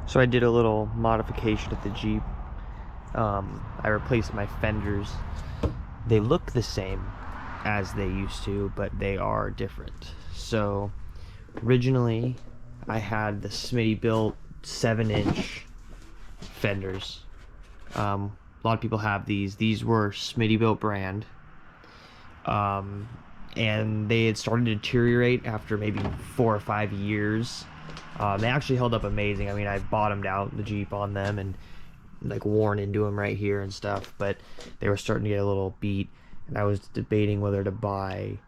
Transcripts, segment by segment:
So I did a little modification at the Jeep. I replaced my fenders. They look the same as they used to, but they are different. So originally I had the Smittybilt 7-inch fenders. A lot of people have these. These were Smittybilt brand. And they had started to deteriorate after maybe 4 or 5 years. They actually held up amazing. I mean, I bottomed out the Jeep on them and like worn into them right here and stuff, but they were starting to get a little beat, and I was debating whether to buy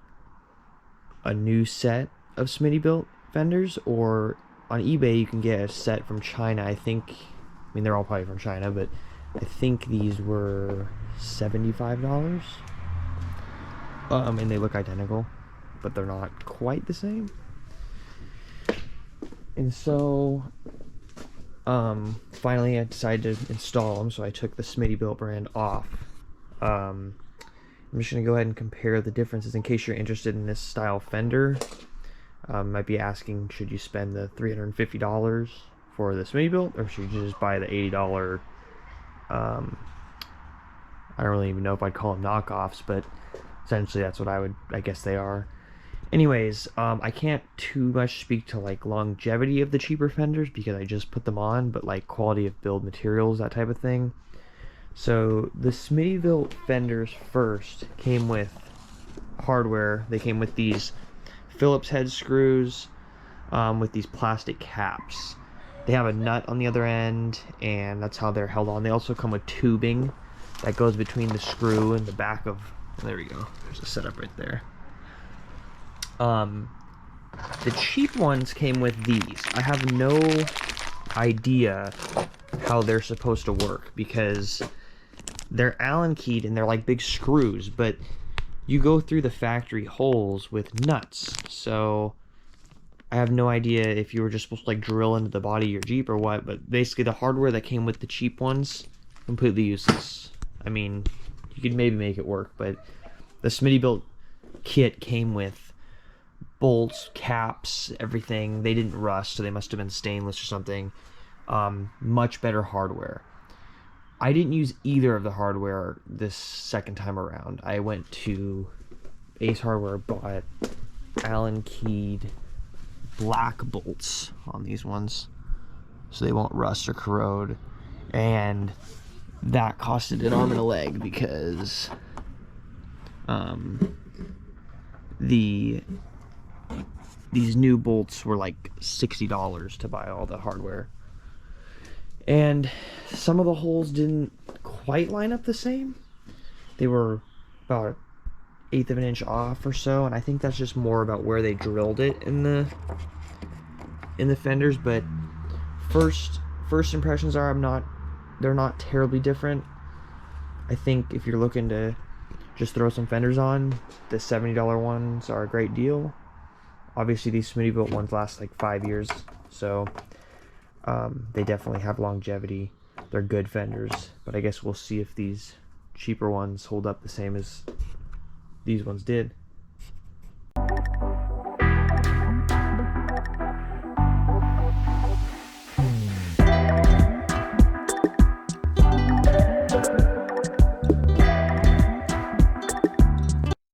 a new set of Smittybilt fenders, or on eBay you can get a set from China. I mean they're all probably from China, but I think these were $75. And they look identical, but they're not quite the same. And so finally I decided to install them, so I took the Smittybilt brand off. I'm just going to go ahead and compare the differences in case you're interested in this style fender. Might be asking, should you spend the $350 for the Smittybilt, or should you just buy the $80 I don't really even know if I'd call them knockoffs, but essentially that's what I guess they are. Anyways, I can't too much speak to like longevity of the cheaper fenders because I just put them on, but like quality of build materials, that type of thing. So the Smittybilt fenders first came with hardware. They came with these Phillips head screws with these plastic caps. They have a nut on the other end, and that's how they're held on. They also come with tubing that goes between the screw and the back of, there we go, there's a setup right there. The cheap ones came with these. I have no idea how they're supposed to work because they're Allen keyed and they're like big screws, but you go through the factory holes with nuts. So I have no idea if you were just supposed to like drill into the body of your Jeep or what, but basically the hardware that came with the cheap ones, completely useless. I mean, you could maybe make it work, but the Smittybilt kit came with bolts, caps, everything. They didn't rust, so they must have been stainless or something. Much better hardware. I didn't use either of the hardware this second time around. I went to Ace Hardware, bought Allen keyed black bolts on these ones so they won't rust or corrode, and that costed an arm and a leg because these new bolts were like $60 to buy all the hardware, and some of the holes didn't quite line up the same. They were about 1/8 of an inch off or so, and I think that's just more about where they drilled it in the fenders. But first impressions are they're not terribly different. I think if you're looking to just throw some fenders on, the $70 ones are a great deal. Obviously these Smittybilt ones last like 5 years, so they definitely have longevity. They're good fenders, but I guess we'll see if these cheaper ones hold up the same as these ones did.